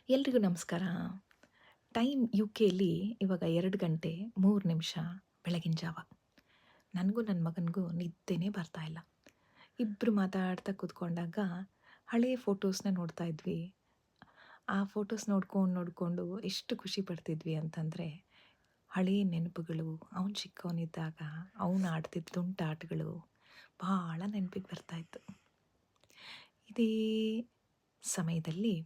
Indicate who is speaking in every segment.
Speaker 1: ಎಲ್ರಿಗೂ ನಮಸ್ಕಾರ. ಟೈಮ್ ಯುಕೆಯಲ್ಲಿ ಇವಾಗ 2 ಗಂಟೆ 3 ನಿಮಿಷ ಬೆಳಗಿನ ಜಾವ. ನನಗೂ ನನ್ನ ಮಗನಿಗೂ ನಿದ್ದೆನೇ ಬರ್ತಾ ಇಲ್ಲ. ಇಬ್ಬರು ಮಾತಾಡ್ತಾ ಕೂತ್ಕೊಂಡಾಗ ಹಳೆಯ ಫೋಟೋಸ್‌ನ ನೋಡ್ತಾ ಇದ್ವಿ. ಆ ಫೋಟೋಸ್ ನೋಡ್ಕೊಂಡು ಎಷ್ಟು ಖುಷಿ ಪಡ್ತಿದ್ವಿ ಅಂತಂದರೆ, ಹಳೆಯ ನೆನಪುಗಳು, ಅವನು ಚಿಕ್ಕವನಿದ್ದಾಗ ಅವನು ಆಡ್ತಿದ್ದ ತುಂಟಾಟಗಳು ಭಾಳ ನೆನಪಿಗೆ ಬರ್ತಾಯಿತ್ತು. ಇದೇ ಸಮಯದಲ್ಲಿ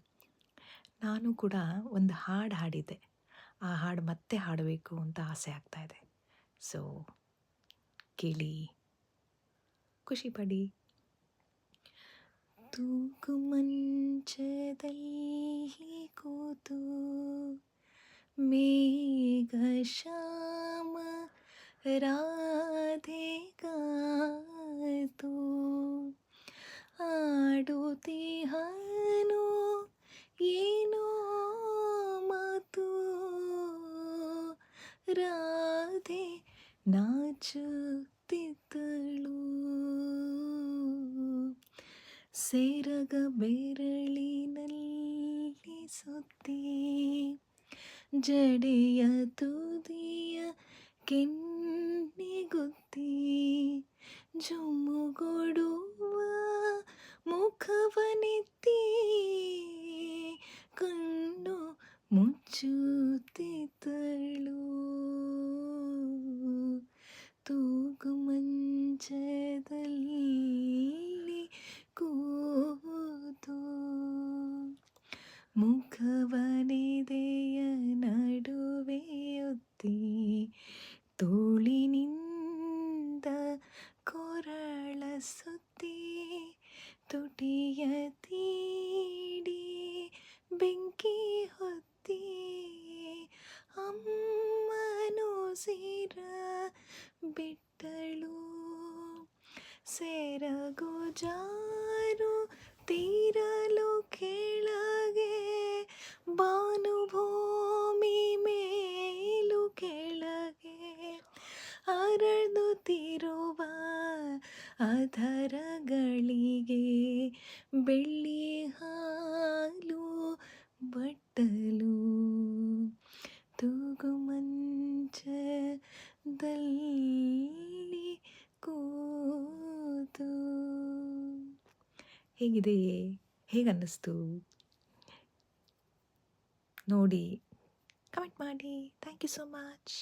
Speaker 1: ನಾನು ಕೂಡ ಒಂದು ಹಾಡು ಹಾಡಿದ್ದೆ. ಆ ಹಾಡು ಮತ್ತೆ ಹಾಡಬೇಕು ಅಂತ ಆಸೆ ಆಗ್ತಾ ಇದೆ. ಸೊ ಕೇಳಿ, ಖುಷಿಪಡಿ. ತೂಗು ಮಂಚದಲ್ಲಿ ಕೂತು ಮೇಘ ಶ್ಯಾಮ ರಾಧೆಗಾತು ಆಡುತ್ತಿಹನು ಏನೋ ಮಾತು ರಾಧೆ ನಾಚುತ್ತಿದ್ದಳು ಸೇರಗ ಬೆರಳಿನಲ್ಲಿ ಸುತ್ತಿ ಜಡೆಯ ತುದಿಯ ಕೆನ್ನೆಗುತ್ತಿ ಜುಮ್ಮುಗೊಡುವ ಮುಖವನೆತ್ತಿ ಕಣ್ಣು ಮುಚ್ಚುತ್ತಿದ್ದಳು ತೂಗು ಮಂಚದಲ್ಲಿ ಕೂತು ಮುಖವನೆದೆಯ ನಡುವೆ ಒತ್ತಿ ತೋಳಿನಿಂದ ಕೊರಳ ಸುತ್ತಿ ತುಟಿಯ ತೀಡಿ ಬೆಂಕಿ ಹೊತ್ತಿ ಅಮ್ಮನು ಸಿರ ಬಿಟ್ಟಳು ಸೆರಗು ಜಾರು ತೀರಲು ಕೆಳಗೆ ಭಾನುಭೂಮಿ ಮೇಲು ಕೆಳಗೆ ಹರಡುತ್ತಿರುವ ಅಧರಗಳಿಗೆ ಬೆಳ್ಳಿ ಹಾಲು ಬಟ್ಟಲು ತೂಗು ಮಂಚದಲ್ಲಿ ಕೂತು. ಹೇಗಿದೆ? ಹೇಗನ್ನಿಸ್ತು? ನೋಡಿ, ಕಮೆಂಟ್ ಮಾಡಿ. Thank you so much.